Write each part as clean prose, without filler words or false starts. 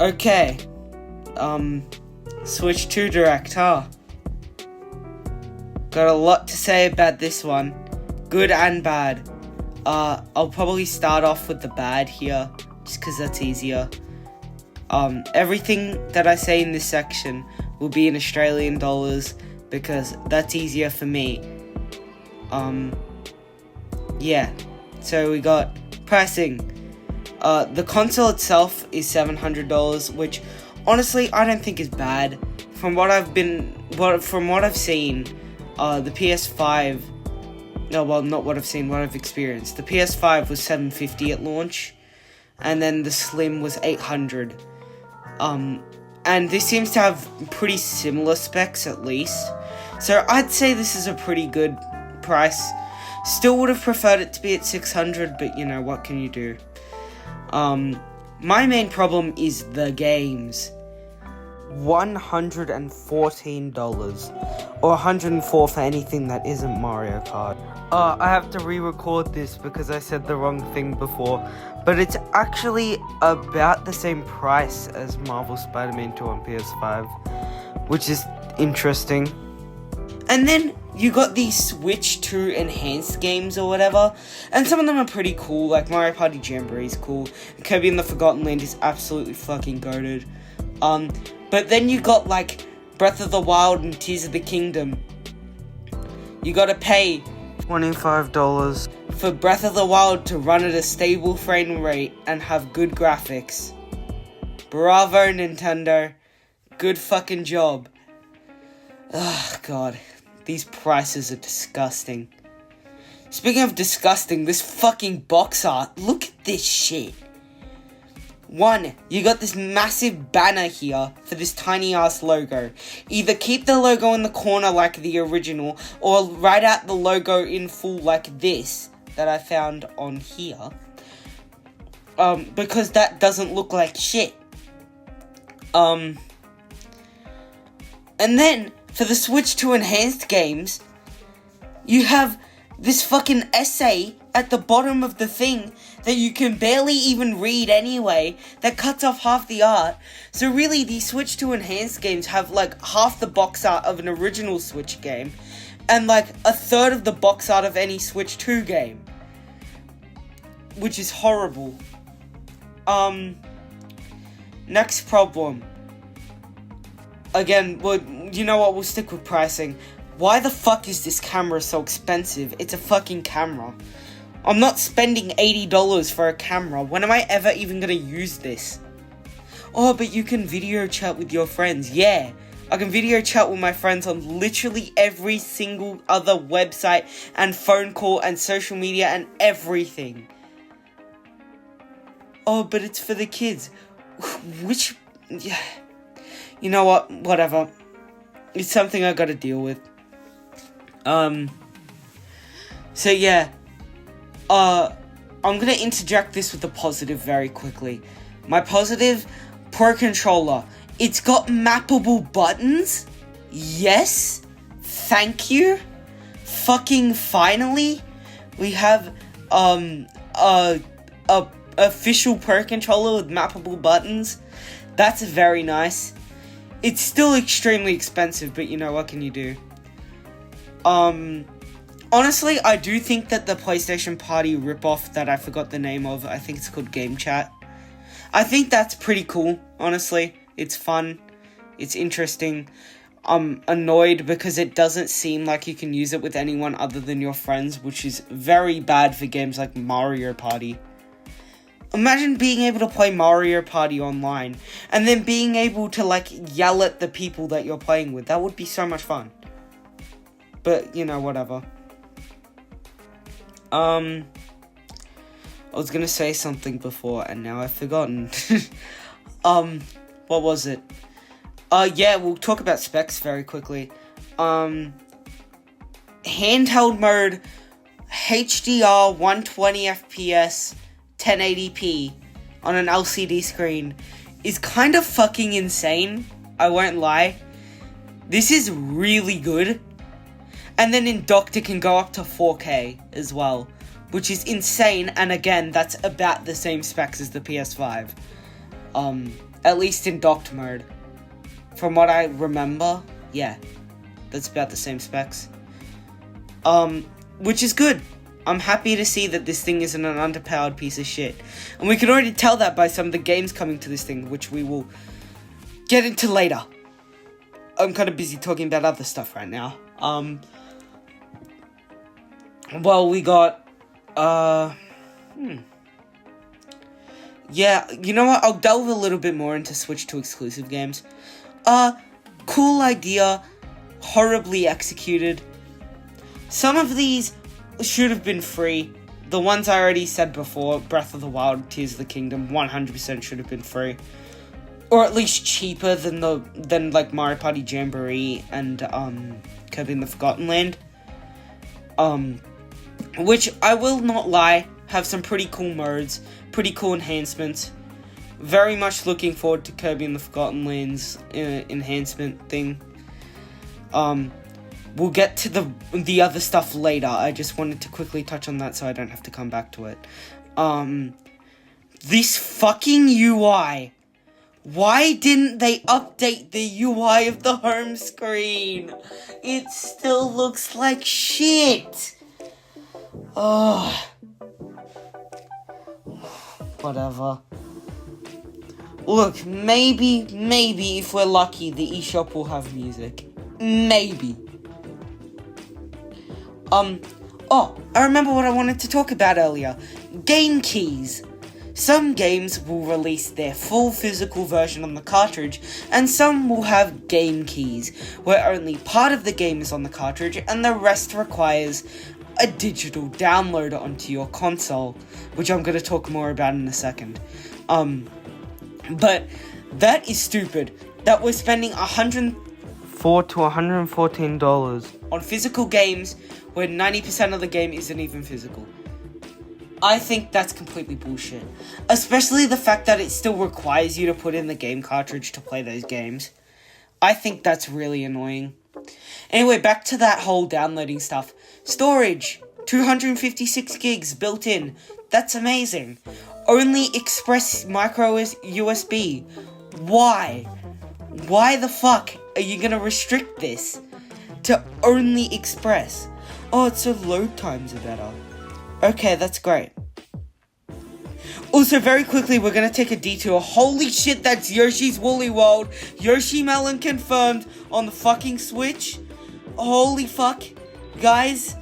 Okay. Switch 2 Direct, huh? Got a lot to say about this one. Good and bad. I'll probably start off with the bad here, just because that's easier. Everything that I say in this section will be in Australian dollars, because that's easier for me. Yeah. So we got pricing. The console itself is $700, which honestly I don't think is bad. From what I've seen, the PS5. No, well, not what I've seen, what I've experienced. The PS5 was $750 at launch, and then the Slim was $800. And this seems to have pretty similar specs at least. So I'd say this is a pretty good price. Still would have preferred it to be at $600, but you know, what can you do? My main problem is the games. $114, or $104 for anything that isn't Mario Kart. I have to re-record this because I said the wrong thing before, but it's actually about the same price as Marvel Spider-Man 2 on PS5, which is interesting. And then you got these Switch 2 enhanced games or whatever, and some of them are pretty cool, like Mario Party Jamboree is cool, and Kirby and the Forgotten Land is absolutely fucking goated. But then you got like Breath of the Wild and Tears of the Kingdom. You gotta pay $25 for Breath of the Wild to run at a stable frame rate and have good graphics. Bravo, Nintendo. Good fucking job. Ugh, God. These prices are disgusting. Speaking of disgusting, this fucking box art. Look at this shit. One, you got this massive banner here for this tiny ass logo. Either keep the logo in the corner like the original, or write out the logo in full like this that I found on here. Because that doesn't look like shit. And then, for the Switch 2 enhanced games, you have this fucking essay at the bottom of the thing that you can barely even read anyway, that cuts off half the art. So really, these Switch 2 enhanced games have like half the box art of an original Switch game, and like a third of the box art of any Switch 2 game, which is horrible. Next problem. Again, well, you know what, we'll stick with pricing. Why the fuck is this camera so expensive? It's a fucking camera. I'm not spending $80 for a camera. When am I ever even gonna use this? Oh, but you can video chat with your friends. Yeah, I can video chat with my friends on literally every single other website and phone call and social media and everything. Oh, but it's for the kids. Which... yeah. You know what? Whatever. It's something I gotta deal with. So yeah. I'm gonna interject this with a positive very quickly. My positive, Pro Controller. It's got mappable buttons? Yes? Thank you? Fucking finally? We have, a official Pro Controller with mappable buttons. That's very nice. It's still extremely expensive, but you know, what can you do? Honestly, I do think that the PlayStation Party ripoff that I forgot the name of, I think it's called Game Chat. I think that's pretty cool, honestly. It's fun. It's interesting. I'm annoyed because it doesn't seem like you can use it with anyone other than your friends, which is very bad for games like Mario Party. Imagine being able to play Mario Party online, and then being able to, like, yell at the people that you're playing with. That would be so much fun. But, you know, whatever. I was gonna say something before, and now I've forgotten. What was it? Yeah, we'll talk about specs very quickly. Handheld mode, HDR, 120 FPS, 1080p on an LCD screen is kind of fucking insane. I won't lie. This is really good. And then in docked it can go up to 4K as well, which is insane. And again, that's about the same specs as the PS5. At least in docked mode. From what I remember, yeah. That's about the same specs. Which is good. I'm happy to see that this thing isn't an underpowered piece of shit. And we can already tell that by some of the games coming to this thing, which we will get into later. I'm kind of busy talking about other stuff right now. Well, we got, yeah, you know what? I'll delve a little bit more into Switch 2 exclusive games. Cool idea, horribly executed. Some of these should have been free. The ones I already said before, Breath of the Wild, Tears of the Kingdom, 100% should have been free. Or at least cheaper than like Mario Party Jamboree and Kirby and the Forgotten Land. Which, I will not lie, have some pretty cool modes, pretty cool enhancements. Very much looking forward to Kirby and the Forgotten Lands enhancement thing. We'll get to the other stuff later. I just wanted to quickly touch on that so I don't have to come back to it. This fucking UI. Why didn't they update the UI of the home screen? It still looks like shit. Oh. Whatever. Look, maybe if we're lucky, the eShop will have music. Maybe. Oh, I remember what I wanted to talk about earlier. Game keys. Some games will release their full physical version on the cartridge, and some will have game keys, where only part of the game is on the cartridge, and the rest requires a digital download onto your console, which I'm going to talk more about in a second. But that is stupid, that we're spending $104 to $114 on physical games, where 90% of the game isn't even physical. I think that's completely bullshit. Especially the fact that it still requires you to put in the game cartridge to play those games. I think that's really annoying. Anyway, back to that whole downloading stuff. Storage, 256 gigs built in. That's amazing. Only Express Micro USB. Why? Why the fuck are you gonna restrict this to only Express? Oh, it's so load times are better. Okay, that's great. Also, very quickly, we're gonna take a detour. Holy shit, that's Yoshi's Woolly World. Yoshi Melon confirmed on the fucking Switch. Holy fuck. Guys,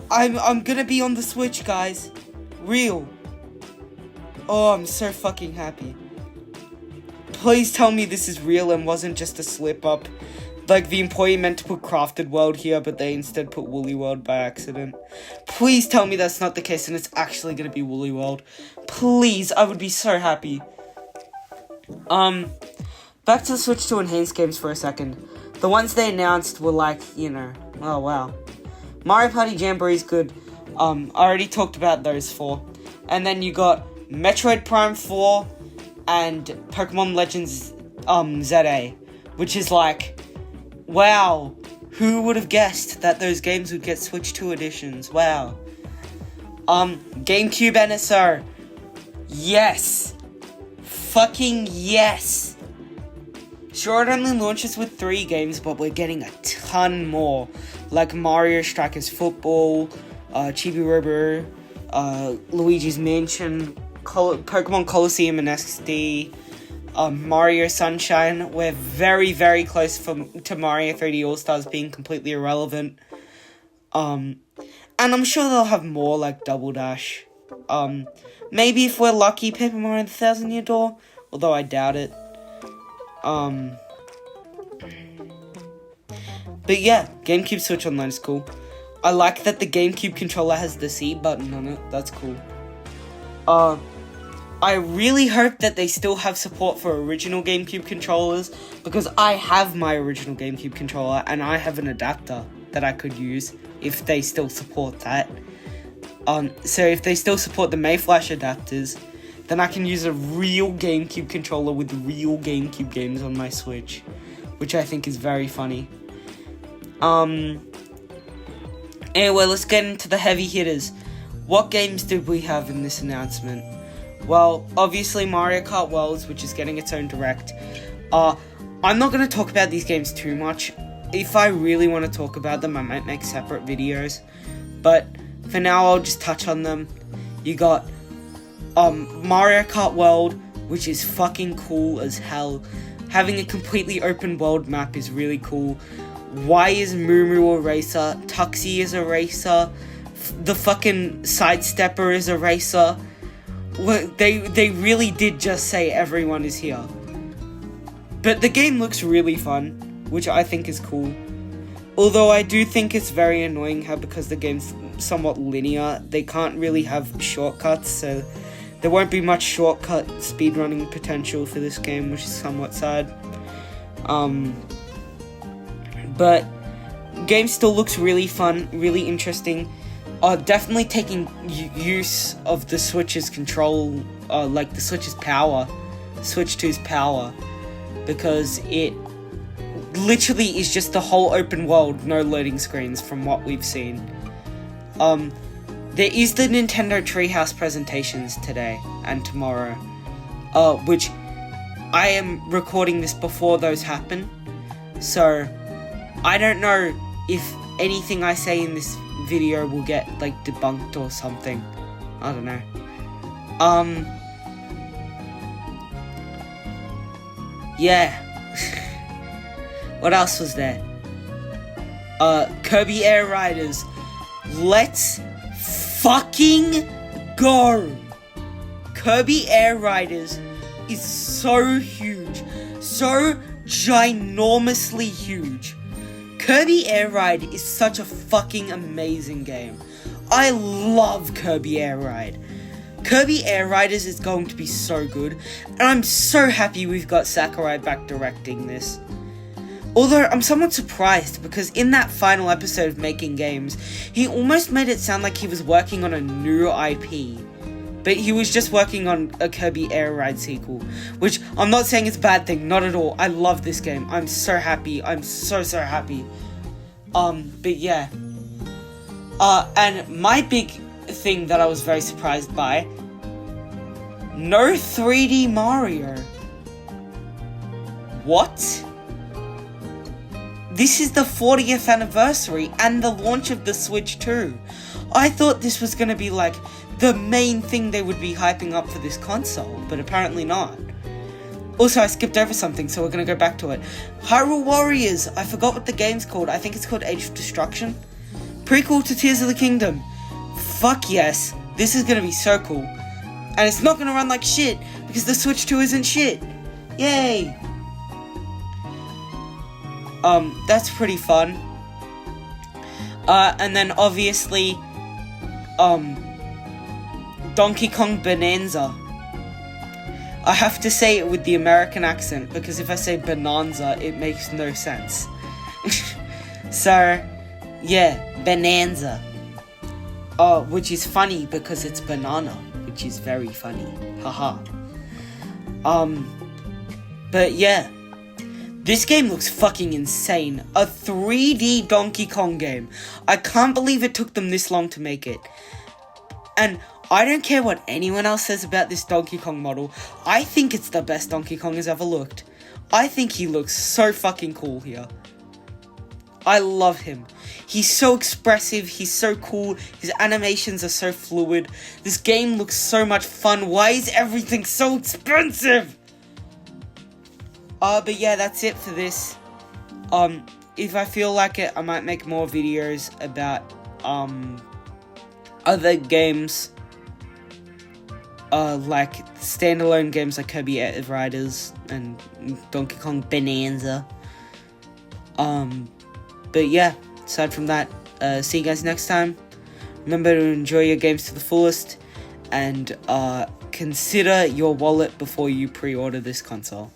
I'm gonna be on the Switch, guys. Real. Oh, I'm so fucking happy. Please tell me this is real and wasn't just a slip-up. Like, the employee meant to put Crafted World here, but they instead put Woolly World by accident. Please tell me that's not the case and it's actually gonna be Woolly World. Please, I would be so happy. Back to the Switch 2 enhanced games for a second. The ones they announced were like, you know, oh wow. Mario Party Jamboree is good. I already talked about those four. And then you got Metroid Prime 4 and Pokemon Legends ZA, which is like, wow, who would have guessed that those games would get Switch 2 editions? Wow. GameCube NSO. Yes. Fucking yes. Sure, it only launches with 3 games, but we're getting a ton more. Like Mario Strikers Football, Chibi Robo, Luigi's Mansion, Pokemon Colosseum and XD, Mario Sunshine. We're very, very close to Mario 3D All-Stars being completely irrelevant. And I'm sure they'll have more like Double Dash. Maybe if we're lucky, Paper Mario the Thousand Year Door, although I doubt it. But yeah, GameCube Switch Online is cool. I like that the GameCube controller has the C button on it. That's cool. I really hope that they still have support for original GameCube controllers, because I have my original GameCube controller and I have an adapter that I could use if they still support that. So if they still support the Mayflash adapters, then I can use a real GameCube controller with real GameCube games on my Switch, which I think is very funny. Anyway, let's get into the heavy hitters. What games did we have in this announcement? Well, obviously Mario Kart Worlds, which is getting its own direct. I'm not going to talk about these games too much. If I really want to talk about them, I might make separate videos. But for now, I'll just touch on them. You got Mario Kart World, which is fucking cool as hell. Having a completely open world map is really cool. Why is Moo Moo a racer? Tuxie is a racer. The fucking Sidestepper is a racer. They really did just say everyone is here. But the game looks really fun, which I think is cool. Although I do think it's very annoying how, because the game's somewhat linear, they can't really have shortcuts, so there won't be much shortcut speedrunning potential for this game, which is somewhat sad. But game still looks really fun, really interesting. Definitely taking use of the Switch's control, like the Switch's power, Switch 2's power, because it literally is just the whole open world, no loading screens from what we've seen. There is the Nintendo Treehouse presentations today and tomorrow, which I am recording this before those happen, so I don't know if anything I say in this video will get, like, debunked or something. I don't know. Yeah. What else was there? Kirby Air Riders. Let's fucking go! Kirby Air Riders is so huge. So ginormously huge. Kirby Air Ride is such a fucking amazing game. I love Kirby Air Ride. Kirby Air Riders is going to be so good, and I'm so happy we've got Sakurai back directing this. Although, I'm somewhat surprised, because in that final episode of Making Games, he almost made it sound like he was working on a new IP. But he was just working on a Kirby Air Ride sequel, which I'm not saying it's a bad thing, not at all. I love this game. I'm so happy. I'm so happy. But yeah. And my big thing that I was very surprised by, no 3D Mario. What? This is the 40th anniversary and the launch of the Switch 2. I thought this was gonna be like the main thing they would be hyping up for this console, but apparently not. Also, I skipped over something, so we're gonna go back to it. Hyrule Warriors! I forgot what the game's called. I think it's called Age of Destruction. Prequel to Tears of the Kingdom. Fuck yes. This is gonna be so cool. And it's not gonna run like shit, because the Switch 2 isn't shit. Yay! That's pretty fun. And then obviously, Donkey Kong Bonanza. I have to say it with the American accent, because if I say Bonanza, it makes no sense. So, yeah, Bonanza. Which is funny because it's banana, which is very funny. Haha. But yeah. This game looks fucking insane. A 3D Donkey Kong game. I can't believe it took them this long to make it. And I don't care what anyone else says about this Donkey Kong model. I think it's the best Donkey Kong has ever looked. I think he looks so fucking cool here. I love him. He's so expressive. He's so cool. His animations are so fluid. This game looks so much fun. Why is everything so expensive? But yeah, that's it for this. If I feel like it, I might make more videos about, other games. Like standalone games like Kirby Air Riders and Donkey Kong Bonanza. But yeah, aside from that, see you guys next time. Remember to enjoy your games to the fullest, and, consider your wallet before you pre-order this console.